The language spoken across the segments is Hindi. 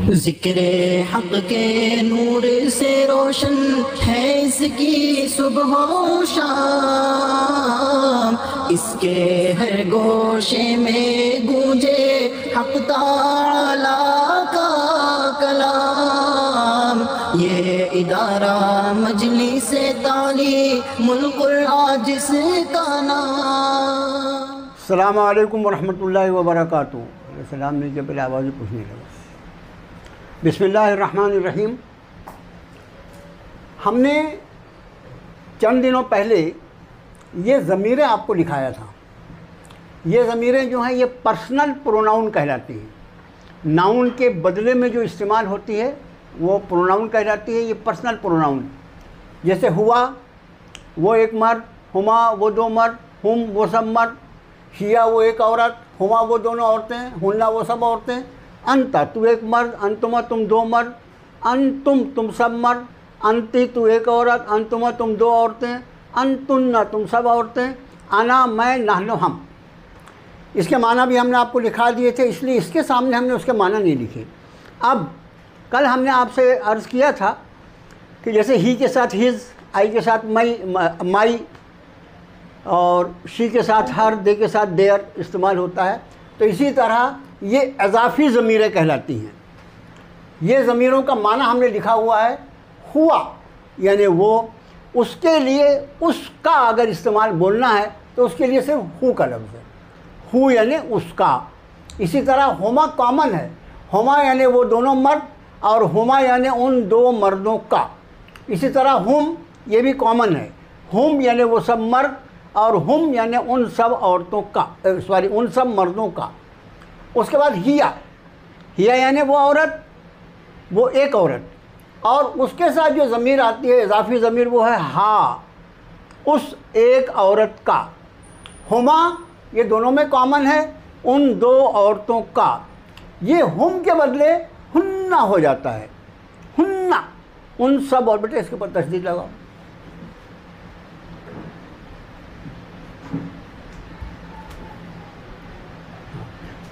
ज़िक्रे हक़ के नूर से रोशन है इसकी सुबह व शाम, इसके हर गोशे में गूंजे हक़ ताला का कलाम। ये इदारा मजलिस तालीमुल कुरान जिसका नाम। अस्सलामु अलैकुम वरहमतुल्लाहि वबरकातुहू। सलाम नहीं के पहले आवाज़ पूछने लगा। बिस्मिल्लाहिर्रहमानिर्रहीम। हमने चंद दिनों पहले ये ज़मीरें आपको दिखाया था। ये ज़मीरें जो हैं ये पर्सनल प्रोनाउन कहलाती हैं। नाउन के बदले में जो इस्तेमाल होती है वो प्रोनाउन कहलाती है। ये पर्सनल प्रोनाउन, जैसे हुआ वो एक मर्द, हुमा वो दो मर्द, हुम वो सब मर्द, हिया वो एक औरत, हुमा वो दोनों औरतें, हुन्ना वो सब औरतें, अंता तू एक मर्द, अंतुमा तुम दो मर्द, अंतुम तुम सब मर्द, अंती तू एक औरत, अंतुमा तुम दो औरतें, अंतुन्ना तुम सब औरतें, आना मैं नहनो हम। इसके माना भी हमने आपको लिखा दिए थे, इसलिए इसके सामने हमने उसके माना नहीं लिखे। अब कल हमने आपसे अर्ज़ किया था कि जैसे ही के साथ हिज, आई के साथ माई और शी के साथ हर, दे के साथ देयर इस्तेमाल होता है, तो इसी तरह ये इज़ाफ़ी ज़मीरें कहलाती हैं। ये ज़मीरों का माना हमने लिखा हुआ है हुआ, यानी वो, उसके लिए उसका अगर इस्तेमाल बोलना है तो उसके लिए सिर्फ हु का लफ्ज़ है, हु यानी उसका। इसी तरह हुमा कॉमन है, हुमा यानी वो दोनों मर्द और हुमा यानी उन दो मर्दों का। इसी तरह हुम ये भी कॉमन है, हुम यानी वो सब मर्द और हुम यानी उन सब औरतों का, सॉरी उन सब मर्दों का। उसके बाद हिया, हिया यानी वो औरत, वो एक औरत, और उसके साथ जो ज़मीर आती है इज़ाफ़ी ज़मीर वो है हा, उस एक औरत का। हुमा ये दोनों में कॉमन है, उन दो औरतों का। ये हुम के बदले हुन्ना हो जाता है, हुन्ना उन सब। और बेटे इसके ऊपर तशदीद लगाओ।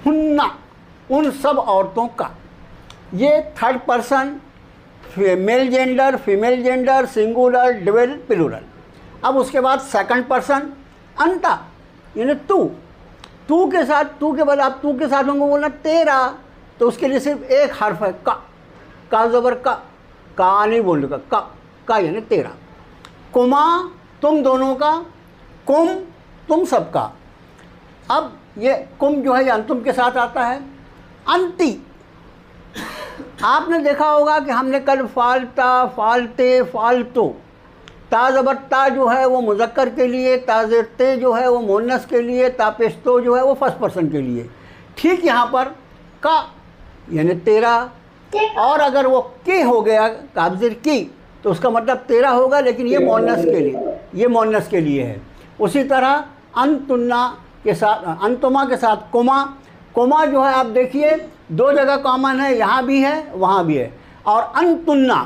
हुन्ना उन सब औरतों का। ये third person, male gender, female gender, singular, double, plural. अब उसके बाद सेकंड पर्सन अंता यानी तू, तू के साथ, तू के बाद आप तू के साथ हमको बोलना तेरा, तो उसके लिए सिर्फ एक हर्फ है का ज़बर का नहीं बोलने का यानी तेरा। कुमा तुम दोनों का, कुम तुम सबका। अब ये कुम जो है ये अंतुम के साथ आता है। अंती, आपने देखा होगा कि हमने कल फालता, फालते, फालतू, ता ज़बर ता जो है वो मुज़क्कर के लिए, ताज़ते जो है वो मुन्नस के लिए, तापेस्तो जो है वो फर्स्ट पर्सन के लिए। ठीक यहाँ पर का यानी तेरा, और अगर वो के हो गया काब्ज़िर की तो उसका मतलब तेरा होगा, लेकिन ये मुन्नस के लिए, ये मुन्नस के लिए है। उसी तरह अंतुन्ना के साथ, अंतुमा के साथ कुमा, कुमा जो है आप देखिए दो जगह कॉमन है, यहाँ भी है वहाँ भी है। और अंतुन्ना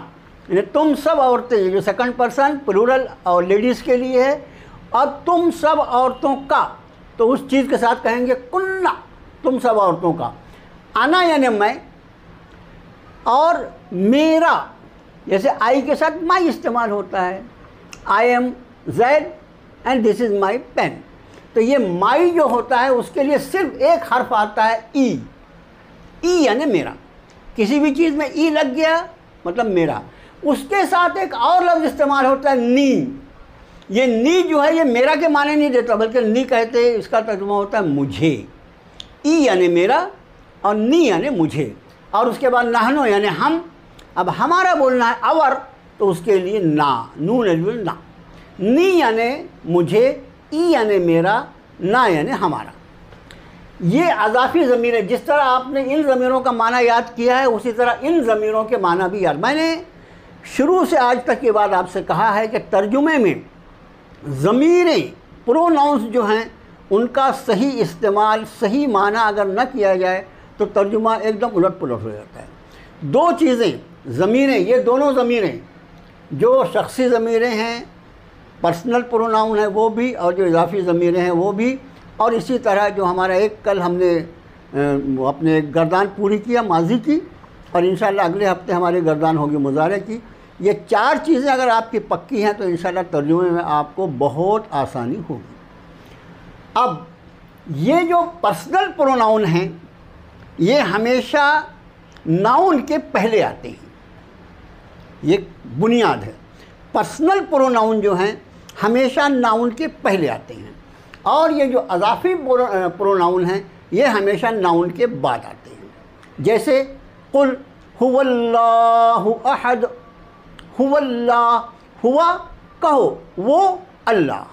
यानी तुम सब औरतें, जो सेकंड पर्सन प्लूरल और लेडीज़ के लिए है। अब तुम सब औरतों का, तो उस चीज़ के साथ कहेंगे कुन्ना, तुम सब औरतों का। आना यानी मैं, और मेरा, जैसे आई के साथ माई इस्तेमाल होता है, I am Z and this is my pen. तो ये माई जो होता है उसके लिए सिर्फ एक हर्फ आता है ई, ई यानी मेरा। किसी भी चीज़ में ई लग गया मतलब मेरा। उसके साथ एक और लफ्ज़ इस्तेमाल होता है नी। ये नी जो है ये मेरा के माने नहीं देता, बल्कि नी कहते हैं, इसका तर्जुमा होता है मुझे। ई यानी मेरा और नी यानी मुझे। और उसके बाद नहनो यानी हम। अब हमारा बोलना है अवर, तो उसके लिए ना, नून अलिफ ना। नी यानी मुझे, ई यानी मेरा, ना यानी हमारा। ये इज़ाफ़ी ज़मीरें, जिस तरह आपने इन ज़मीरों का माना याद किया है उसी तरह इन ज़मीरों के माना भी याद। मैंने शुरू से आज तक के बाद आपसे कहा है कि तर्जुमे में ज़मीरें, प्रोनाउंस जो हैं उनका सही इस्तेमाल, सही माना अगर न किया जाए तो तर्जुमा एकदम उलट पुलट हो जाता है। दो चीज़ें, ज़मीरें, ये दोनों ज़मीरें जो शख्सी ज़मीरें हैं, पर्सनल प्रोनाउन है वो भी, और जो इज़ाफ़ी ज़मीरें हैं वो भी। और इसी तरह जो हमारा एक कल हमने अपने गर्दान पूरी किया माजी की, और इंशाल्लाह अगले हफ्ते हमारी गर्दान होगी मुजारे की। ये 4 चीज़ें अगर आपकी पक्की हैं तो इंशाल्लाह तर्जुमे में आपको बहुत आसानी होगी। अब ये जो पर्सनल प्रोनाउन हैं ये हमेशा नाउन के पहले आते हैं, ये बुनियाद है। पर्सनल प्रोनाउन जो हैं हमेशा नाउन के पहले आते हैं, और ये जो अज़ाफ़ी प्रोनाउन हैं ये हमेशा नाउन के बाद आते हैं। जैसे कुल हुवल्लाहु अहद, हुवल्लाह, हुआ कहो वो अल्लाह,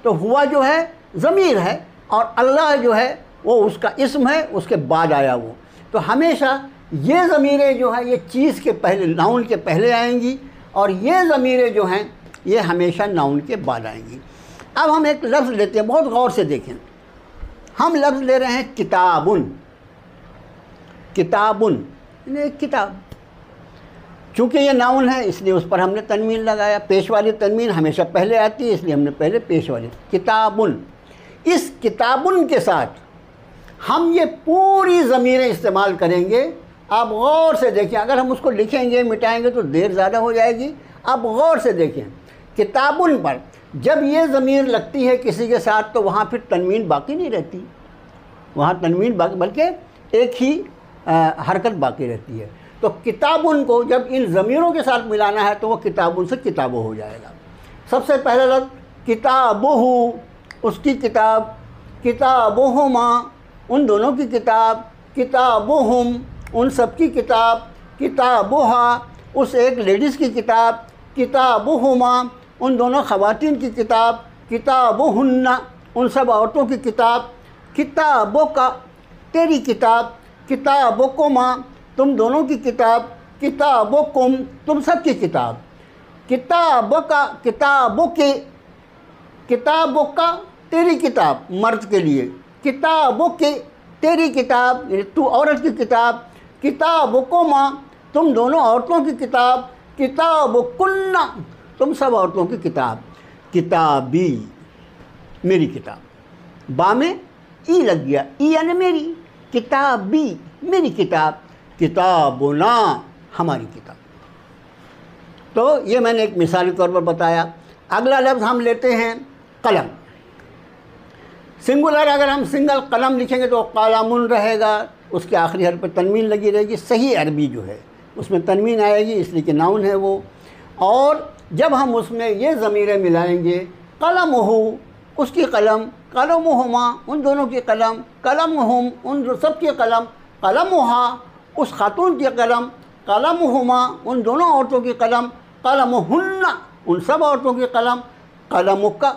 तो हुआ जो है ज़मीर है और अल्लाह जो है वो उसका इस्म है, उसके बाद आया वो। तो हमेशा ये ज़मीरें जो हैं ये चीज़ के पहले, नाउन के पहले आएंगी, और ये ज़मीरें जो हैं ये हमेशा नाउन के बाद आएंगी। अब हम एक लफ्ज़ लेते हैं, बहुत गौर से देखें। हम लफ्ज़ ले रहे हैं किताबुन, किताबुन यानी किताब। चूँकि ये नाउन है इसलिए उस पर हमने तनवीन लगाया, पेश वाली तनवीन हमेशा पहले आती है इसलिए हमने पहले पेश वाली। किताबुन, इस किताबुन के साथ हम ये पूरी ज़मीरें इस्तेमाल करेंगे। आप गौर से देखें, अगर हम उसको लिखेंगे मिटाएंगे तो देर ज़्यादा हो जाएगी। आप गौर से देखें, किताबुन पर जब ये ज़मीर लगती है किसी के साथ तो वहाँ फिर तनवीन बाकी नहीं रहती, वहाँ तनवीन बाकी, बल्कि एक ही हरकत बाकी रहती है। तो किताबुन को जब इन ज़मीरों के साथ मिलाना है तो वो किताबुन से किताबो हो जाएगा। सबसे पहला लफ्ज़ किताबुहु, उसकी किताब, किताबुहुमा, उन दोनों की किताब, किताबुहुम, उन सब की किताब, किताबुहा, उस एक लेडीज़ की किताब, किताबुहुमा, उन दोनों ख़वातीन की किताब, किताबुहुन्ना, उन सब औरतों की किताब, किताबुका, तेरी किताब, किताबुकुमा, तुम दोनों की किताब, किताबुकुम, तुम सब की किताब, किताबुका, किताबुके, किताबुका, तेरी किताब मर्द के लिए, किताबुके, तेरी किताब यानी तू औरत की किताब, किताबुकुमा, तुम दोनों औरतों की किताब, किताबुकुन्ना, तुम सब औरतों की किताब, किताबी, मेरी किताब। बा में ई लग गया, ई यानी मेरी, किताबी, मेरी किताब, किताबुना, हमारी किताब। तो ये मैंने एक मिसाली तौर पर बताया। अगला लफ्ज़ हम लेते हैं कलम। सिंगुलर अगर हम सिंगल कलम लिखेंगे तो कलमुन रहेगा, उसके आखिरी हर्फ पर तनवीन लगी रहेगी। सही अरबी जो है उसमें तनवीन आएगी इसलिए कि नाउन है वो। और जब हम उसमें ये ज़मीरें मिलाएंगे, कलमुहु, उसकी कलम, कलमुहुमा, उन दोनों की कलम, कलमुहुम, उन सब की कलम, कलमुहा, उस खातून की कलम, कलमुहुमा, उन दोनों औरतों की कलम, कलमुहुन्ना, उन सब औरतों की कलम, कलमुका,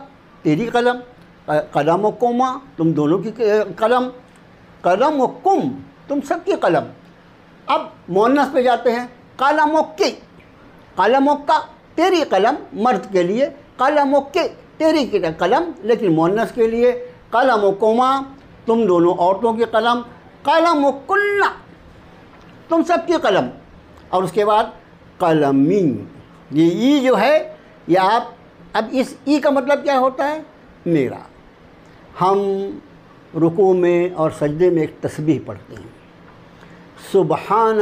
तेरी कलम, कलमुकुमा, तुम दोनों की कलम, कलमुकुम, तुम सब की कलम। अब मुअन्नस पे जाते हैं, कलमुक्की, कलमुक्का, तेरी कलम मर्द के लिए, कलमुक्की, तेरी की कलम लेकिन मुअन्नस के लिए, कलमुकुमा, तुम दोनों औरतों की कलम, कलमुकुन्ना, तुम सब की कलम। और उसके बाद कलमी, ये ई जो है ये आप, अब इस ई का मतलब क्या होता है? मेरा। हम रुकू में और सजदे में एक तस्बीह पढ़ते हैं, सुबहान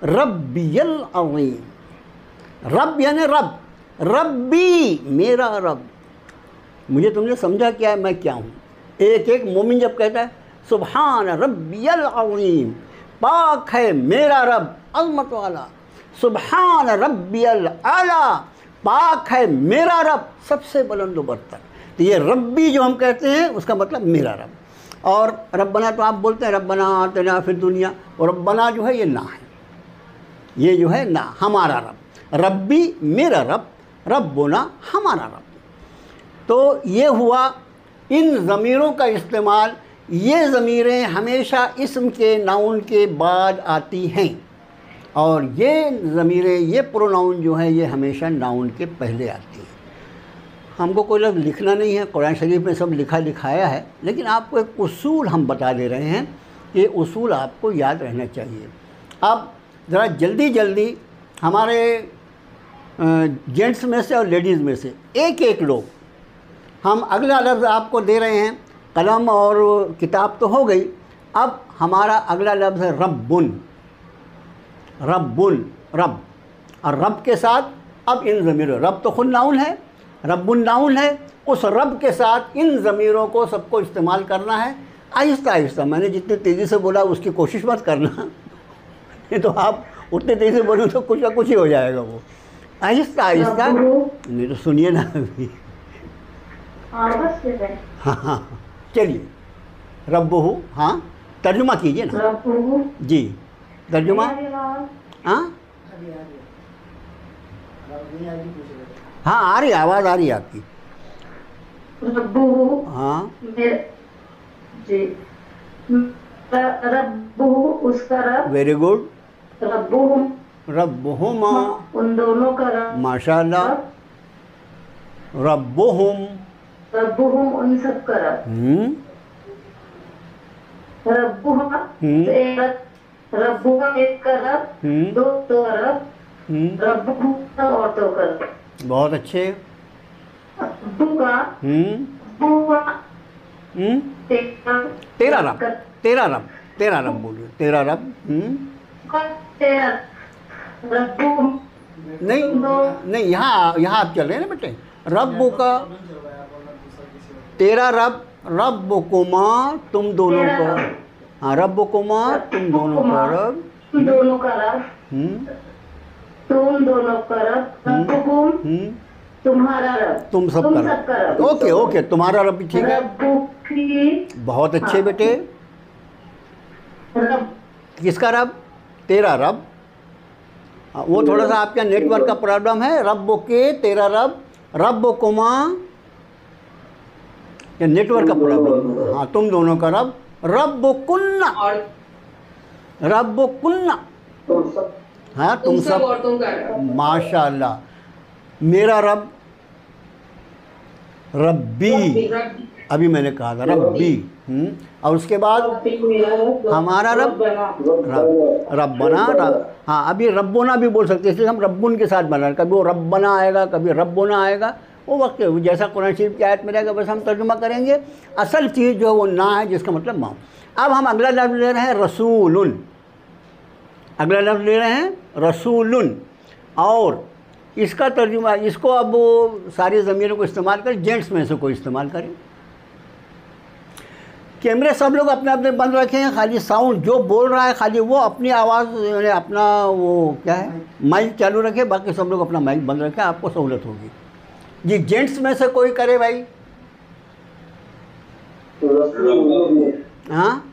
रब्बियल अज़ीम। रब यानी रब, रब्बी, मेरा रब। मुझे तुमने समझा क्या है, मैं क्या हूँ? एक एक मोमिन जब कहता है सुबहान रब्बियल अज़ीम, पाक है मेरा रब अज़मत वाला, सुबहान रब्बियल आला, पाक है मेरा रब सबसे बुलंद बरतर। तो ये रब्बी जो हम कहते हैं उसका मतलब मेरा रब। और रब्बना तो आप बोलते हैं रब्बना आतिना फिद दुनिया, और रब्बना जो है ये ना है, ये जो है ना, हमारा रब। रब्बी मेरा रब, रब्बुना हमारा रब। तो ये हुआ इन ज़मीरों का इस्तेमाल। ये ज़मीरें हमेशा इस्म के नाउन के बाद आती हैं, और ये ज़मीरें, ये प्रोनाउन जो हैं ये हमेशा नाउन के पहले आती हैं। हमको कोई लफ्ज़ लिखना नहीं है, कुरान शरीफ में सब लिखाया है, लेकिन आपको एक उसूल हम बता दे रहे हैं, ये उसूल आपको याद रहना चाहिए। अब ज़रा जल्दी जल्दी हमारे जेंट्स में से और लेडीज़ में से एक एक लोग, हम अगला लफ्ज़ आपको दे रहे हैं। कलम और किताब तो हो गई, अब हमारा अगला लफ्ज़ है रब्बुन। रब्बुन, रब, और रब के साथ अब इन ज़मीरों, रब तो खुद नाउन है, रब्बुन नाउन है, उस रब के साथ इन ज़मीरों को सबको इस्तेमाल करना है आहिस्ता आहिस्ता। मैंने जितनी तेज़ी से बोला उसकी कोशिश मत करना, नहीं तो आप उतनी तेज़ी से बोलो तो कुछ ना कुछ ही हो जाएगा वो। आहिस्ता आहिस्ता, नहीं तो सुनिए ना अभी। हाँ हाँ चलिए, रब्बुहु, हाँ तर्जुमा कीजिए ना जी, तर्जुमा। हाँ हाँ आ रही, आवाज़ आ रही है आपकी। रब्बुहु, हाँ जी, रब्बुहु उसका रब, वेरी गुड। रब्बुहु रब्बुहुमा, उन दोनों का रब, माशाल्लाह। रब्बुहुम, रब्बुहुम उन सब का रब, रब्बुहा रब्बुहा एक का रब, दो तो रब, रब्बुहा औरतों का रब। बहुत अच्छे। रब्बुका, तेरा रब, तेरा रब, तेरा रब बोलिए, तेरा रब। रब्बु नहीं नहीं, यहाँ आप चल रहे हैं ना बेटे। रब्बु का, तेरा रब, रब्बुकुमा तुम दोनों को, हाँ रब्बुकुमा तुम दोनों का रब, तुम दोनों का रब, तुम दोनों का रब, रब्बुकुम तुम्हारा रब, तुम सबका रब। ओके ओके, तुम्हारा रब भी ठीक है, बहुत अच्छे बेटे। किसका रब? तेरा रब। वो थोड़ा सा आपका नेटवर्क का प्रॉब्लम है। रब्बो के, तेरा रब, रब्बुकुमा, ये नेटवर्क का प्रॉब्लम। हाँ तुम दोनों का रब, रब्बुकुन्ना, रब्बुकुन्ना, हाँ तुम सब, माशाल्लाह। मेरा रब, रब्बी, अभी मैंने कहा था रब्बी। और उसके बाद हमारा रब, रब्बना, हाँ अभी रब्बोना भी बोल सकते हैं, इसलिए हम रब्बुन के साथ बना, कभी वो रब्बना आएगा, कभी रब्बुना आएगा, वो वक्त जैसा कुरान शरीफ की आयत में रहेगा बस हम तर्जुमा करेंगे। असल चीज़ जो है वो ना है, जिसका मतलब माँ। अब हम अगला लफ्ज़ ले रहे हैं रसूलुन, अगला लफ्ज़ ले रहे हैं रसूलुन, और इसका तर्जुमा, इसको अब वो सारी ज़मीरों को इस्तेमाल करें, जेंट्स में से कोई इस्तेमाल करें। कैमरे सब लोग अपने अपने बंद रखे हैं, खाली साउंड जो बोल रहा है खाली वो अपनी आवाज़, अपना वो क्या है माइक चालू रखे, बाकी सब लोग अपना माइक बंद रखें, आपको सहूलत होगी। जी जेंट्स में से कोई करे भाई। हाँ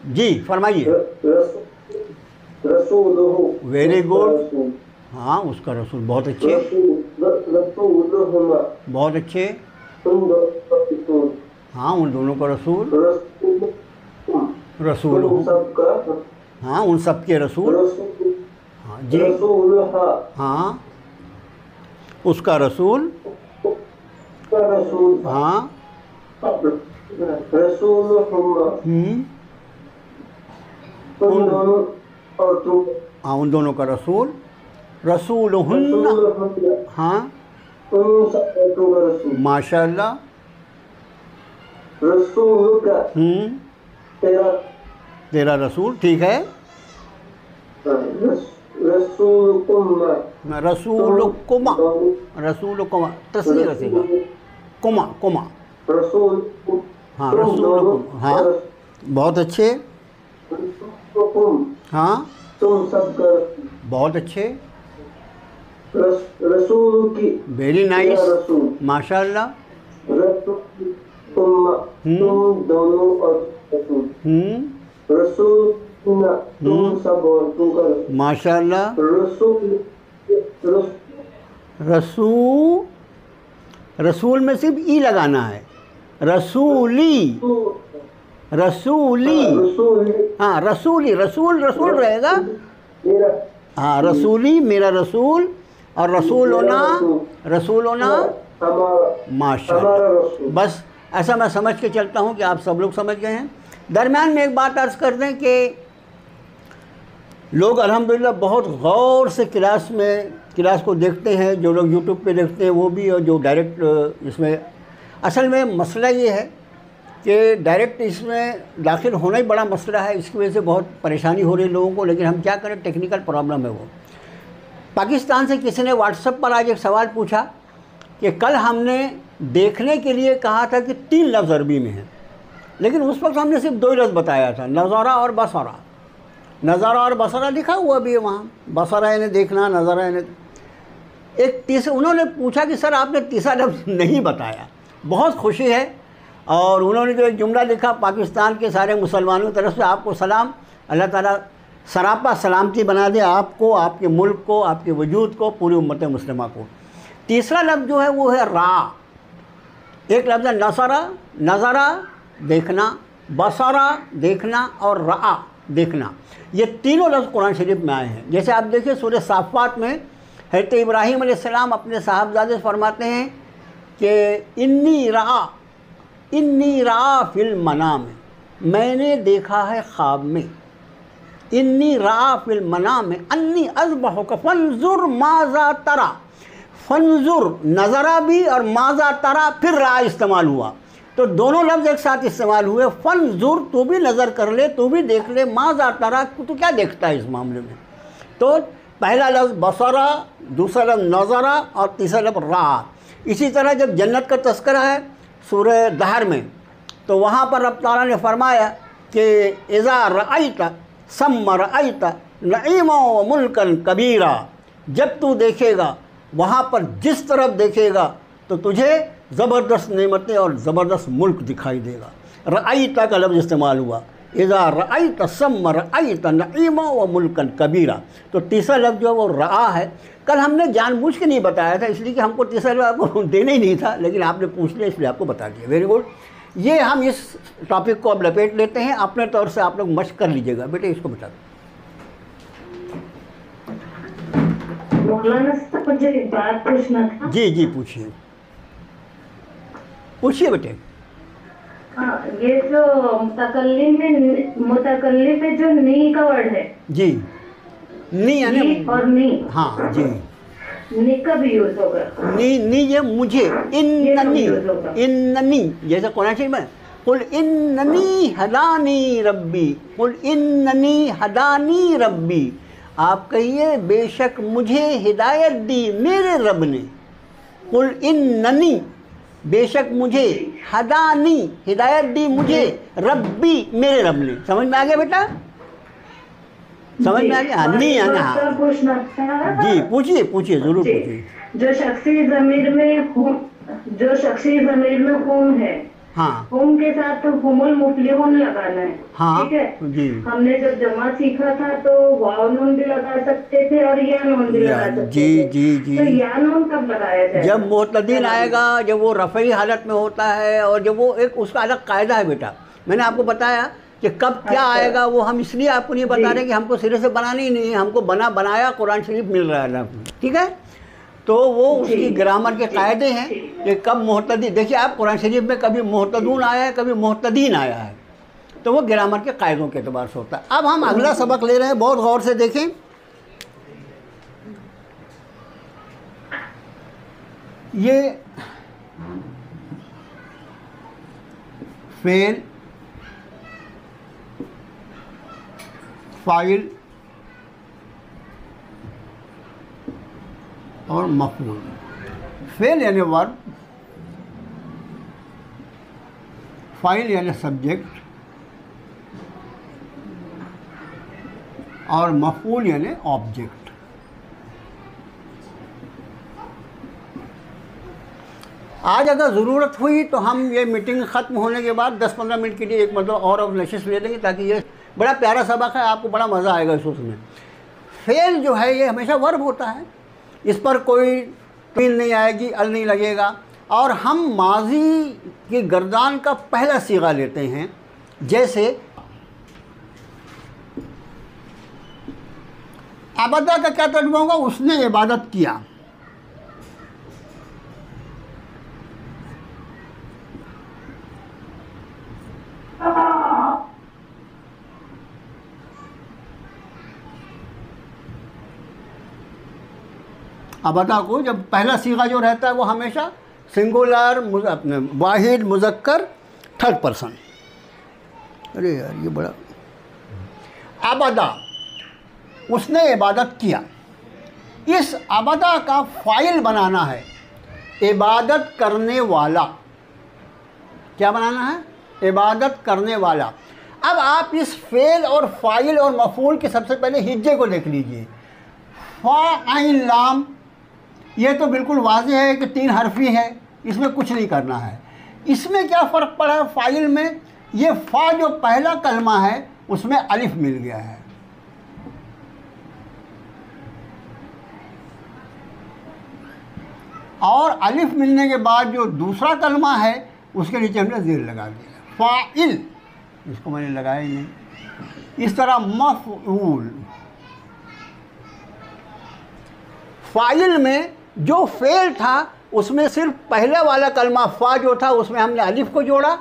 जी फरमाइए। वेरी गुड, हाँ उसका रसूल, बहुत अच्छे बहुत अच्छे। हाँ उन दोनों का रसूल, रसूल, हाँ उन सब के रसूल। हाँ जी, हाँ उसका रसूल, हाँ हाँ उन दोनों का रसूल, रसूलुहुन्ना, हाँ माशाअल्लाह। तेरा रसूल, ठीक है। रसूलुकुमा, रसूलुकुमा तस्नीर रसीगा, कुमा कुमा, हाँ रसूलुकुम, हाँ बहुत अच्छे। हाँ बहुत अच्छे, रसूल की, वेरी नाइस, माशाअल्लाह। तुम दोनों और रसूल, तुम सब और तुम का माशाअल्लाह। रसूल में सिर्फ ई लगाना है, रसूली, रसूली, हाँ रसूली, रसूल रसूल रहेगा, हाँ रसूली मेरा रसूल, और रसूल होना, रसूल होना माशाअल्लाह। बस ऐसा मैं समझ के चलता हूँ कि आप सब लोग समझ गए हैं। दरम्यान में एक बात अर्ज़ कर दें कि लोग अल्हम्दुलिल्लाह बहुत गौर से क्लास को देखते हैं, जो लोग यूट्यूब पे देखते हैं वो भी, और जो डायरेक्ट इसमें। असल में मसला ये है कि डायरेक्ट इसमें दाखिल होना ही बड़ा मसला है, इसकी वजह से बहुत परेशानी हो रही है लोगों को, लेकिन हम क्या करें, टेक्निकल प्रॉब्लम है वो। पाकिस्तान से किसी ने व्हाट्सएप पर आज एक सवाल पूछा कि कल हमने देखने के लिए कहा था कि 3 लफ्ज़ अरबी में हैं, लेकिन उस वक्त हमने सिर्फ 2 लफ्ज़ बताया था, नज़ारा और बसरा। नज़ारा और बसरा लिखा हुआ भी है वहाँ, बसरा यानी देखना, नज़ारा यानी। एक तीसरा उन्होंने पूछा कि सर आपने तीसरा लफ्ज़ नहीं बताया। बहुत खुशी है, और उन्होंने जो एक जुमला लिखा, पाकिस्तान के सारे मुसलमानों की तरफ से आपको सलाम, अल्लाह ताला सरापा सलामती बना दे आपको, आपके मुल्क को, आपके वजूद को, पूरी उम्मत मुस्लिमा को। तीसरा लफ्ज़ जो है वो है रा। एक लफ्ज़ है नसरा, नज़रा देखना, बसरा देखना, और रा देखना। ये तीनों लफ्ज़ कुरान शरीफ में आए हैं। जैसे आप देखिए सूरह साफ़ात में हज़रत इब्राहीम अलैहिस्सलाम अपने साहबजादे से फरमाते हैं कि इन्नी रा फिल मनाम, मैंने देखा है ख्वाब में, इन्नी रा फिल मनाम अन्नी अज़बहुका फंजुर माज़ा तरा। फंजुर नज़रा भी और माज़ा तरा फिर रा इस्तेमाल हुआ, तो दोनों लफ्ज़ एक साथ इस्तेमाल हुए। फंजुर तू भी नज़र कर ले, तू भी देख ले, माज़ा तरा तू क्या देखता है इस मामले में। तो पहला लफ्ज़ बसरा, दूसरा लफ्ज़ नज़रा, और तीसरा लफ्ज़ रा। इसी तरह जब जन्नत का तज़किरा है सूरह दहर में, तो वहाँ पर रब ताला ने फरमाया कि इज़ा रअयता सम्मा रअयता नईमा व मुल्कन कबीरा, जब तू देखेगा वहाँ पर जिस तरफ देखेगा तो तुझे ज़बरदस्त नेमतें और ज़बरदस्त मुल्क दिखाई देगा। रअयता का लफ्ज़ इस्तेमाल हुआ, इज़ा रअयता सम्मा रअयता नईमा व मुल्कन कबीरा। तो तीसरा लफ्ज़ जो वो रआ है, कल हमने जानबूझ के नहीं बताया था, इसलिए कि हमको तीसरा लफ्ज़ आपको देना ही नहीं था, लेकिन आपने पूछ लिया इसलिए आपको बता दिया। Very good. ये हम इस टॉपिक को अब लपेट लेते हैं, अपने तौर से आप लोग मशक कर लीजिएगा। बेटे इसको बता दो। मौलाना साहब मुझे एक बात पूछना था। जी जी पूछिए, पूछिए बेटे। हाँ, ये जो मुतकल्लिम में जो नी का वर्ड है जी, नी यानी और नी, हाँ जी, नी का भी यूज होगा। नी ये मुझे, इन्ननी जैसे कुरान शरीफ में कुल इन्ननी हदानी रब्बी, कुल इन्ननी हदानी रब्बी, आप कहिए बेशक मुझे हिदायत दी मेरे रब ने। कुल इन्ननी, बेशक मुझे, हदानी हिदायत दी मुझे, रब्बी मेरे रब ने। समझ में आ गया बेटा? समझ में आ गया? नी आना। हाँ पूछना था जी, पूछिए पूछिए, जरूर पूछिए। जो शख्सी ज़मीर में हुम है, हाँ, हुम के साथ तो हुमुल मुफ्लिहुन लगाना है। हाँ ठीक है जी। हमने जब जमा सीखा था तो वाव नून भी लगा सकते थे और या नून भी लगा सकते जी थे। जी जी। तो या नून कब लगाया जाए? जब मोतदिल आएगा, जब वो रफ़ई हालत में होता है, और जब वो एक उसका अलग कायदा है बेटा। मैंने आपको बताया कि कब क्या आएगा, वो हम इसलिए आपको नहीं बता रहे कि हमको सिरे से बनानी ही नहीं है, हमको बनाया कुरान शरीफ मिल रहा है। ठीक है, तो वो उसकी ग्रामर के कायदे हैं कि कब मोहतदी। देखिए आप कुरान शरीफ में कभी मोहतदून आया है, कभी मोहतदीन आया है, तो वो ग्रामर के कायदों के एतबार से होता है। अब हम अगला सबक ले रहे हैं, बहुत गौर से देखें। ये फेल, फाइल और मफूल। फेल यानी वर्ब, फाइल यानी सब्जेक्ट, और मफूल यानी ऑब्जेक्ट। आज अगर ज़रूरत हुई तो हम ये मीटिंग ख़त्म होने के बाद 10-15 मिनट के लिए एक मतलब और नशिश ले लेंगे, ताकि ये बड़ा प्यारा सबक है, आपको बड़ा मज़ा आएगा इस उसमें। फेल जो है ये हमेशा वर्ब होता है, इस पर कोई तीन नहीं आएगी, अल नहीं लगेगा, और हम माजी की गर्दान का पहला सीगा लेते हैं। जैसे अबदा का क्या तर्जुमा होगा? उसने इबादत किया। अबदा को जब पहला सीगा जो रहता है वो हमेशा सिंगुलर, अपने वाहिद मुज़क्कर थर्ड पर्सन। अरे यार ये बड़ा, आबदा, उसने इबादत किया। इस आबदा का फ़ाइल बनाना है इबादत करने वाला। क्या बनाना है? इबादत करने वाला। अब आप इस फ़ेल और फ़ाइल और मफ़ूल के सबसे पहले हिज्जे को देख लीजिए। फ़ा आइन लाम, ये तो बिल्कुल वाज़ेह है कि 3 हरफ़ी है, इसमें कुछ नहीं करना है। इसमें क्या फ़र्क पड़ा है फ़ाइल में? ये फ़ा जो पहला कलमा है उसमें अलिफ मिल गया है, और अलिफ मिलने के बाद जो दूसरा कलमा है उसके नीचे हमने ज़ेर लगा दिया, फ़ाइल। इसको मैंने लगाया ही नहीं। इस तरह मफ़ऊल, फ़ाइल में जो फ़ेल था उसमें सिर्फ पहला वाला कलमा फ़ा जो था उसमें हमने अलिफ को जोड़ा,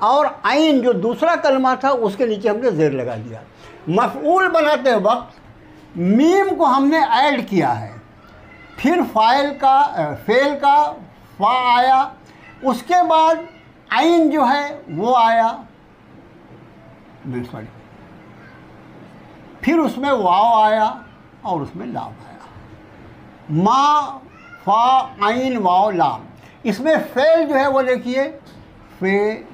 और आइन जो दूसरा कलमा था उसके नीचे हमने ज़ेर लगा दिया। मफ़ऊल बनाते वक्त मीम को हमने ऐड किया है, फिर फ़ेल का फ़ा आया, उसके बाद आइन जो है वो आया, सॉरी, फिर उसमें वाव आया और उसमें लाम आया। मा, फ़ा, आइन, वाव, लाम। इसमें फ़ेल जो है वो देखिए, फ़े,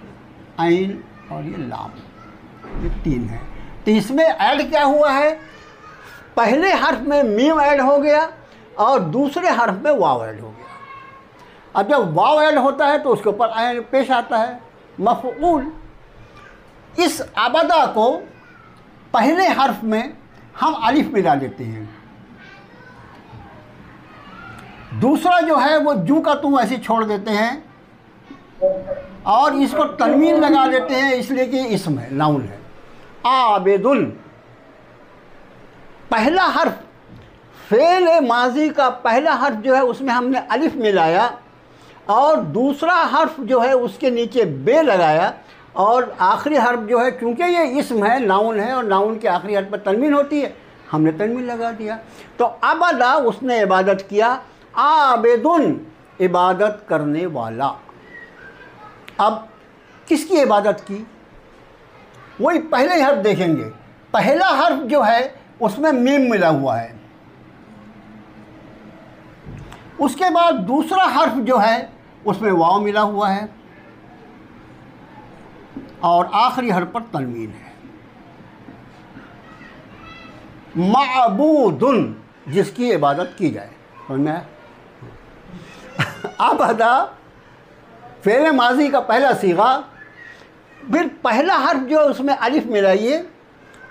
आइन और ये लाम, ये 3 है। तो इसमें ऐड क्या हुआ है? पहले हर्फ में मीम ऐड हो गया और दूसरे हर्फ में वाव ऐड हो गया। अब जब वाव ऐड होता है तो उसके ऊपर आइन पेश आता है, मफ़ऊल। इस आबदा को पहले हर्फ में हम अलिफ मिला देते हैं, दूसरा जो है वो जू का तू ऐसे छोड़ देते हैं, और इसको तनवीन लगा देते हैं इसलिए कि इसम है, नाउन है। आबेदुन, पहला हर्फ फ़ेल माजी का पहला हर्फ जो है उसमें हमने अलिफ मिलाया, और दूसरा हर्फ जो है उसके नीचे बे लगाया, और आखिरी हर्फ जो है क्योंकि ये इसम है, नाउन है, और नाउन के आखिरी हर्फ पर तनवीन होती है, हमने तनवीन लगा दिया। तो अबदा, उसने इबादत किया। आबेदुन, इबादत करने वाला। अब किसकी इबादत की? वही पहले हर्फ देखेंगे। पहला हर्फ जो है उसमें मीम मिला हुआ है, उसके बाद दूसरा हर्फ जो है उसमें वाव मिला हुआ है, और आखिरी हर्फ पर तनवीन है। माबूदुन, जिसकी इबादत की जाए। समझ में? अबदा फ़ेल माजी का पहला सीगा, फिर पहला हर्फ जो है उसमें अलिफ मिलाइए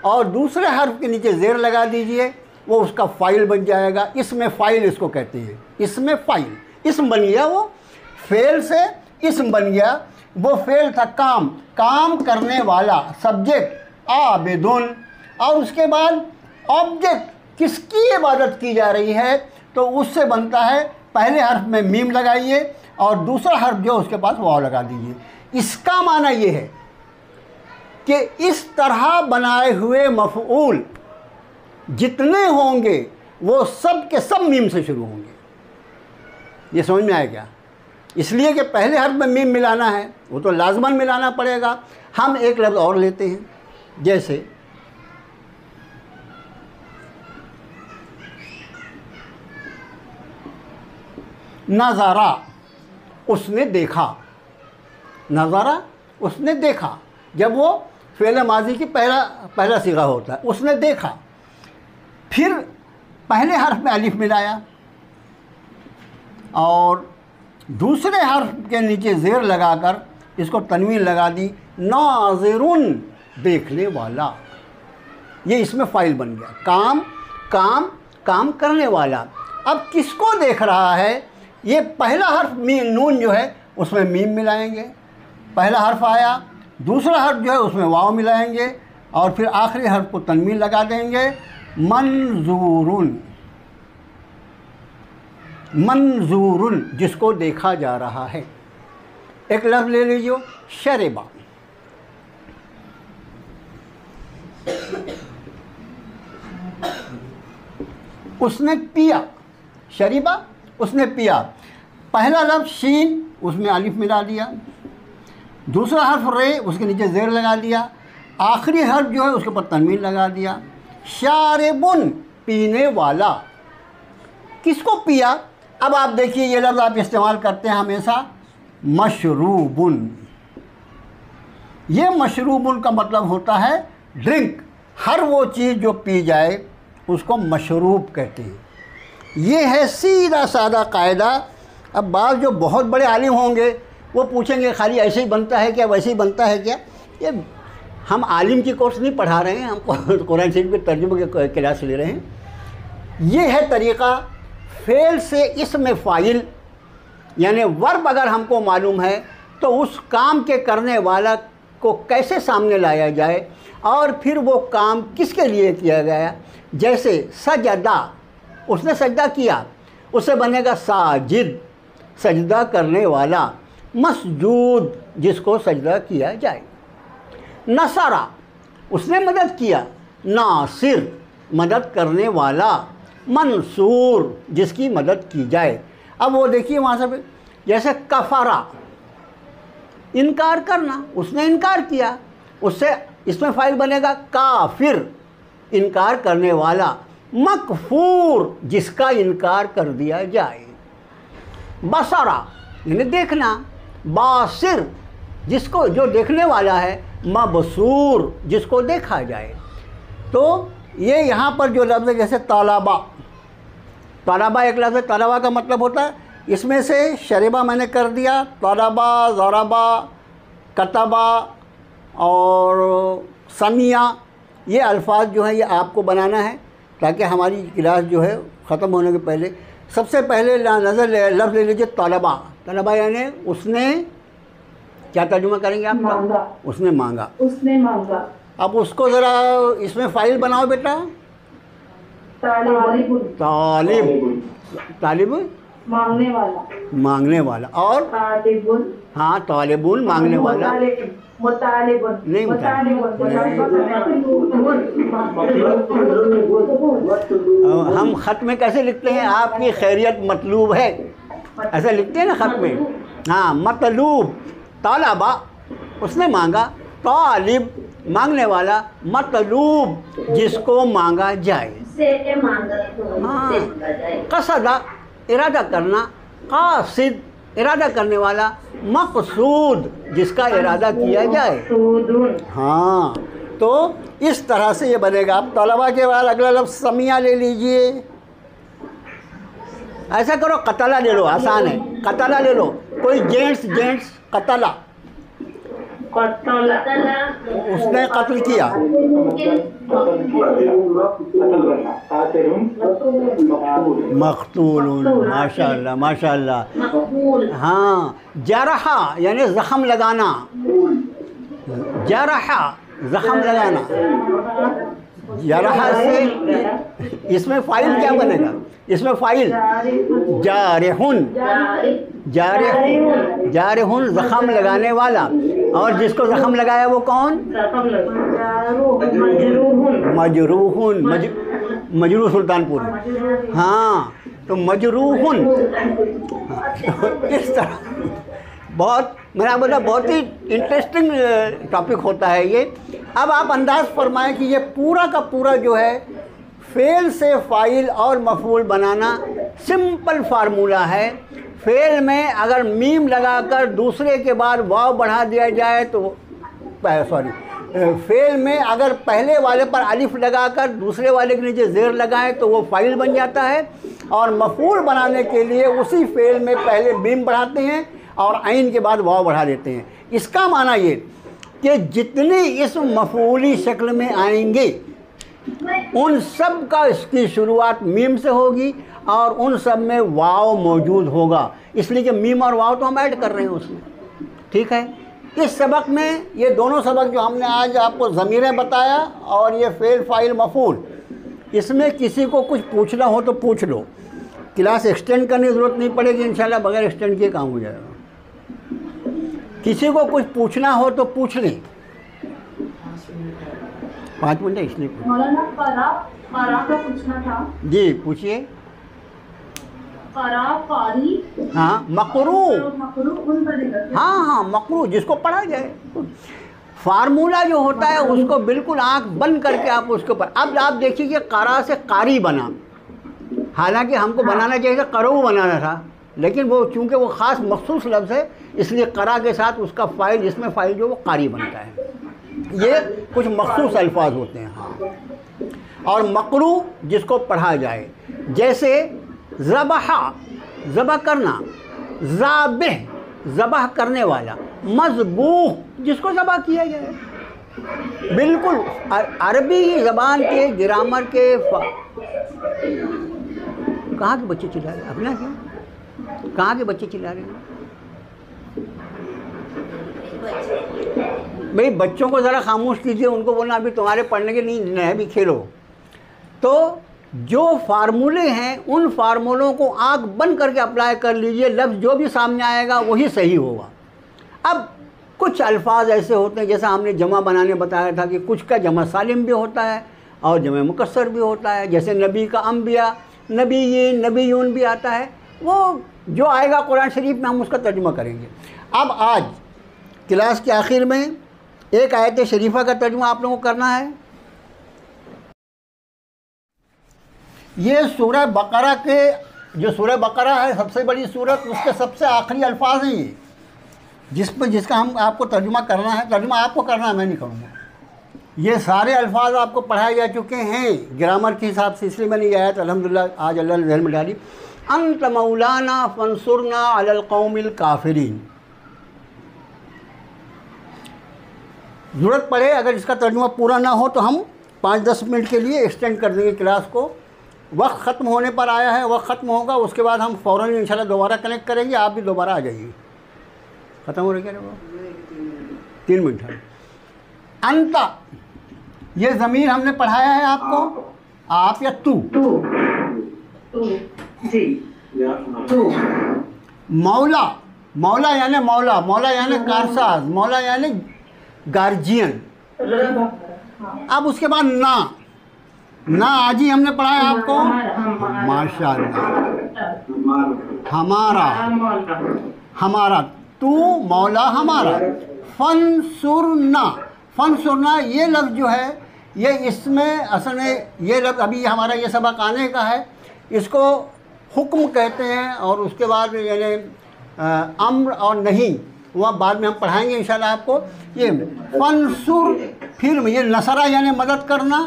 और दूसरे हर्फ के नीचे ज़ेर लगा दीजिए, वो उसका फ़ाइल बन जाएगा। इसमें फ़ाइल इसको कहते हैं, इसमें फ़ाइल, इसम बन गया, वो फ़ेल से इसम बन गया। वो फ़ेल था काम, काम करने वाला, सब्जेक्ट आबेदुन, और उसके बाद ऑब्जेक्ट किसकी इबादत की जा रही है, तो उससे बनता है पहले हर्फ में मीम लगाइए और दूसरा हर्फ जो उसके पास वाव लगा दीजिए। इसका माना ये है कि इस तरह बनाए हुए मफ़ऊल जितने होंगे वो सब के सब मीम से शुरू होंगे। ये समझ में आया क्या? इसलिए कि पहले हर्फ में मीम मिलाना है, वो तो लाजमन मिलाना पड़ेगा। हम एक लफ्ज़ और लेते हैं, जैसे नज़ारा, उसने देखा। नज़ारा, उसने देखा, जब वो फ़ेल माजी की पहला सीगा होता है, उसने देखा। फिर पहले हर्फ में अलिफ मिलाया और दूसरे हर्फ के नीचे ज़ेर लगाकर इसको तनवीन लगा दी, नाज़िरुन, देखने वाला। ये इसमें फ़ाइल बन गया, काम काम काम करने वाला। अब किसको देख रहा है? ये पहला हर्फ नून जो है उसमें मीम मिलाएंगे, पहला हर्फ आया, दूसरा हर्फ जो है उसमें वाव मिलाएंगे और फिर आखिरी हर्फ को तनवीन लगा देंगे। मंजूरुन, मंजूरुन, जिसको देखा जा रहा है। एक लफ्ज़ ले लीजिए, शरिबा। उसने पिया, शरीबा, उसने पिया। पहला लफ्ज़ शीन, उसमें अलिफ मिला दिया। दूसरा हर्फ रे, उसके नीचे ज़ेर लगा दिया, आखिरी हर्फ जो है उसके ऊपर तनवीन लगा दिया। शारिबुन, पीने वाला। किसको पिया? अब आप देखिए ये लफ्ज़ आप इस्तेमाल करते हैं हमेशा, मशरूबुन। ये मशरूबुन का मतलब होता है ड्रिंक। हर वो चीज़ जो पी जाए उसको मशरूब कहते हैं। ये है सीधा सादा कायदा। अब बात जो बहुत बड़े आलिम होंगे वो पूछेंगे खाली ऐसे ही बनता है क्या, वैसे ही बनता है क्या? ये हम आलिम की कोर्स नहीं पढ़ा रहे हैं, हम कुरान शरीफ के तर्जुमे के क्लास ले रहे हैं। ये है तरीक़ा। फ़ेल से इसमें फ़ाइल यानी वर्ब अगर हमको मालूम है तो उस काम के करने वाला को कैसे सामने लाया जाए और फिर वो काम किसके लिए किया गया। जैसे सजदा, उसने सजदा किया, उससे बनेगा साजिद, सजदा करने वाला। मसजूद, जिसको सजदा किया जाए। नसरा, उसने मदद किया, नासिर, मदद करने वाला। मंसूर, जिसकी मदद की जाए। अब वो देखिए वहाँ से, जैसे कफरा, इनकार करना, उसने इनकार किया, उससे इसमें फ़ाइल बनेगा काफिर, इनकार करने वाला। मकफूर, जिसका इनकार कर दिया जाए। बसरा, यानी देखना। बासिर, जिसको जो देखने वाला है। मबसूर, जिसको देखा जाए। तो ये यहाँ पर जो लफ्ज़ है, जैसे तलबा, तलबा एक लफ्ज़ है। तलबा का मतलब होता है, इसमें से शरीबा मैंने कर दिया, तलबा, ज़रबा, कतबा और समिया, ये अल्फाज जो है ये आपको बनाना है ताकि हमारी क्लास जो है ख़त्म होने के पहले। सबसे पहले नज़र लफ्ज़ ले लीजिए तलबा। तलबा यानी उसने, क्या तर्जुमा करेंगे आप? मांगा। उसने मांगा, उसने मांगा। अब उसको ज़रा इसमें फ़ाइल बनाओ बेटा। तालिब, तालिब, तालिब मांगने वाला। मांगने वाला। और तालिबुन, हाँ, तालिबुन मांगने वाला। मुतालिबुन, नहीं, हम ख़त में कैसे लिखते हैं? आपकी खैरियत मतलूब है, ऐसा लिखते हैं ना ख़त में। हाँ, मतलूब। तालबा, उसने मांगा। तालिब, मांगने वाला। मतलूब, जिसको मांगा जाए। हाँ, कसदा, इरादा करना। कासिद, इरादा करने वाला। मकसूद, जिसका इरादा किया जाए। हाँ, तो इस तरह से ये बनेगा। अब तलबा के बाद अगला लफ्ज़ समिया ले लीजिए। ऐसा करो, कतला ले लो, आसान है। कतला ले लो, कोई जेंट्स कतला, उसने कत्ल किया। मक़तूल, माशाअल्लाह माशाअल्लाह। हाँ, जरहा यानी ज़ख़म लगाना। जरहा, ज़ख़म लगाना। जरहा से इसमें फ़ाइल क्या बनेगा? इसमें फ़ाइल जारिहुन, जारिहुन, ज़ख़म लगाने वाला। और जिसको ज़ख़म लगाया वो कौन? मजरूहुन, मजरूह सुल्तानपुर। हाँ, तो मजरूहुन। तो इस तरह बहुत, मैंने बोला बहुत ही इंटरेस्टिंग टॉपिक होता है ये। अब आप अंदाज़ फरमाएं कि ये पूरा का पूरा जो है फ़ेल से फ़ाइल और मफ़ूल बनाना सिंपल फार्मूला है। फ़ेल में अगर मीम लगाकर दूसरे के बाद वाव बढ़ा दिया जाए तो, सॉरी, फ़ेल में अगर पहले वाले पर अलिफ लगाकर दूसरे वाले के नीचे ज़ेर लगाएं तो वो फ़ाइल बन जाता है। और मफ़ूल बनाने के लिए उसी फ़ेल में पहले मीम बढ़ाते हैं और आइन के बाद वाव बढ़ा देते हैं। इसका माना ये कि जितने इसम मफ़ूली शक्ल में आएंगे उन सब का इसकी शुरुआत मीम से होगी और उन सब में वाव मौजूद होगा, इसलिए कि मीम और वाव तो हम ऐड कर रहे हैं उसमें। ठीक है, इस सबक में ये दोनों सबक जो हमने आज आपको ज़मीरें बताया और ये फ़ेल फ़ाइल मफ़ूल, इसमें किसी को कुछ पूछना हो तो पूछ लो। क्लास एक्सटेंड करने की ज़रूरत नहीं पड़ेगी, इंशाल्लाह बगैर एक्सटेंड किए काम हो जाएगा। किसी को कुछ पूछना हो तो पूछ लें। 5 मिनट है इसलिए। मौलाना, क़रा का पूछना था। जी पूछिए। करा, कारी, हाँ मकरू, मकरू, उन तरीके। हाँ हाँ मकरू जिसको पढ़ा जाए। फार्मूला जो होता है उसको बिल्कुल आंख बंद करके आप उसके ऊपर, अब आप देखिए कि करा से कारी बना, हालांकि हमको बनाना चाहिए था करो बनाना था, लेकिन वो चूंकि वो ख़ास मखसूस लफ्ज़ है इसलिए करा के साथ उसका फ़ाइल, इसमें फ़ाइल जो वो कारी बनता है। ये कुछ मखसूस अल्फाज होते हैं। हाँ, और मकरू जिसको पढ़ा जाए, जैसे ज़बहा ज़बह करना, ज़ाबिह ज़बह करने वाला, मज़बूह जिसको ज़बह किया जाए। बिल्कुल अरबी ज़बान के ग्रामर के कहाँ के बच्चे चिल्ला रहे हैं? अपना क्यों? कहाँ के बच्चे चिल्ला रहे हैं? भाई बच्चों को ज़रा खामोश कीजिए, उनको बोलना अभी तुम्हारे पढ़ने के नहीं है, अभी खेलो। तो जो फार्मूले हैं उन फार्मूलों को आंख बंद करके अप्लाई कर लीजिए, लफ्ज़ जो भी सामने आएगा वही सही होगा। अब कुछ अल्फाज ऐसे होते हैं, जैसा हमने जमा बनाने बताया था कि कुछ का जमा सालिम भी होता है और जमा मुकस्सर भी होता है, जैसे नबी का अम्बिया, नबीयीन, नबीयून भी आता है। वो जो आएगा कुरान शरीफ में हम उसका तर्जुमा करेंगे। अब आज क्लास के आखिर में एक आयत शरीफा का तर्जुमा आप लोगों को करना है। ये सूरह बकरा के, जो सूरह बकरा है सबसे बड़ी सूरत, उसके सबसे आखिरी अल्फाज हैं ये, जिसका हम आपको तर्जुमा करना है। तर्जुमा आपको करना है, मैं नहीं करूँगा। ये सारे अल्फाज आपको पढ़ाए जा चुके हैं ग्रामर के हिसाब से, इसलिए मैंने ये आयत अल्हम्दुलिल्लाह आज अल्लाह ने ज़हन में डाली। अंत मौलाना फंसुरना अलल कौमिल काफिरीन। ज़रूरत पड़े अगर इसका तर्जुमा पूरा ना हो तो हम 5-10 मिनट के लिए एक्सटेंड कर देंगे क्लास को। वक्त ख़त्म होने पर आया है, वक्त ख़त्म होगा उसके बाद हम फ़ौरन इंशाल्लाह दोबारा कनेक्ट करेंगे, आप भी दोबारा आ जाइए। ख़त्म हो रही क्या वो 3 मिनट है। अंता ये ज़मीर हमने पढ़ाया है आपको, आप या तू, जी, तू। मौला, मौला यानी मौला, मौला यानी कारसाज, मौला यानी गार्जियन। अब उसके बाद ना, ना आज ही हमने पढ़ाया आपको, माशाअल्लाह, हमारा, हमारा, तू मौला हमारा। फनसुरना, फनसुरना ये लफ्ज़ जो है ये इसमें असल में ये लफ्ज़ अभी हमारा ये सबक आने का है, इसको हुक्म कहते हैं और उसके बाद यानी अम्र और नहीं, वह बाद में हम पढ़ाएंगे इंशाल्लाह आपको। ये फनसुर, फिर ये नसरा यानी मदद करना,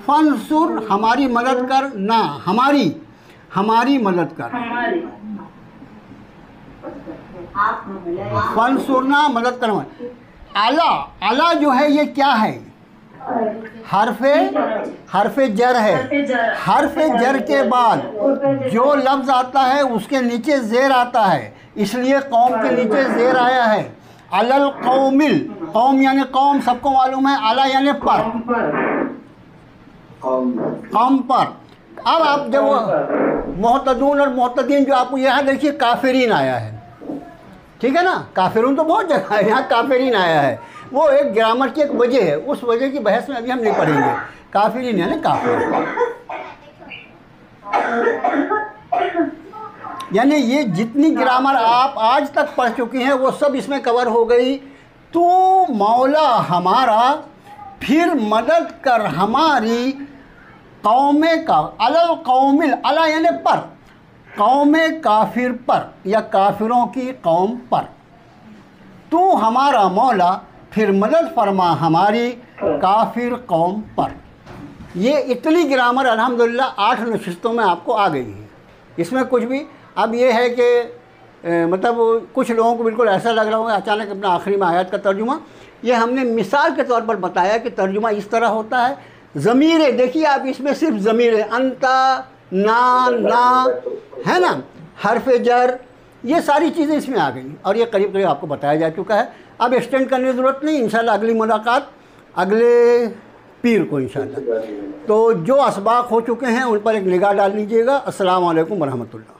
फनसुर हमारी मदद कर, ना हमारी, हमारी मदद कर, फनसुरना मदद करना। आला, आला जो है ये क्या है? हरफे जर है। हरफे जर के बाद जो लफ्ज़ आता है उसके नीचे ज़ेर आता है, इसलिए कौम के नीचे ज़ेर आया है। अलल कौमिल, कौम यानी कौम सबको मालूम है, आला यानी पर, कौम पर। अब आप जब मोहतदून और मोहतदीन जो आपको यहाँ देखिए काफिरीन आया है, ठीक है ना, काफिरून तो बहुत जगह है, यहाँ काफिरीन आया है। वो एक ग्रामर की एक वजह है, उस वजह की बहस में अभी हम नहीं पढ़ेंगे। काफिरीन यानी काफिर, यानी ये जितनी ग्रामर आप आज तक पढ़ चुकी हैं वो सब इसमें कवर हो गई। तू मौला हमारा, फिर मदद कर हमारी, कौमे का, अलल कौमिल, अला यानी पर, कौमे काफिर पर या काफिरों की कौम पर। तू हमारा मौला, फिर मदद फरमा हमारी काफिर कौम पर। ये इतनी ग्रामर अल्हम्दुलिल्लाह 8 नशिस्तों में आपको आ गई है, इसमें कुछ भी। अब ये है कि मतलब कुछ लोगों को बिल्कुल ऐसा लग रहा होगा अचानक अपना आखिरी में आयत का तर्जुमा, ये हमने मिसाल के तौर पर बताया कि तर्जुमा इस तरह होता है। ज़मीर है, देखिए आप इसमें सिर्फ ज़मीर है, अंता, ना है ना, हरफ़े जर, ये सारी चीज़ें इसमें आ गई और ये करीब करीब आपको बताया जा चुका है। अब एक्सटेंड करने की ज़रूरत नहीं, इंशाल्लाह अगली मुलाकात अगले पीर को इंशाल्लाह। तो जो असबाक हो चुके हैं उन पर एक निगाह डाल लीजिएगा। अस्सलाम वालेकुम वरहमतुल्लाह।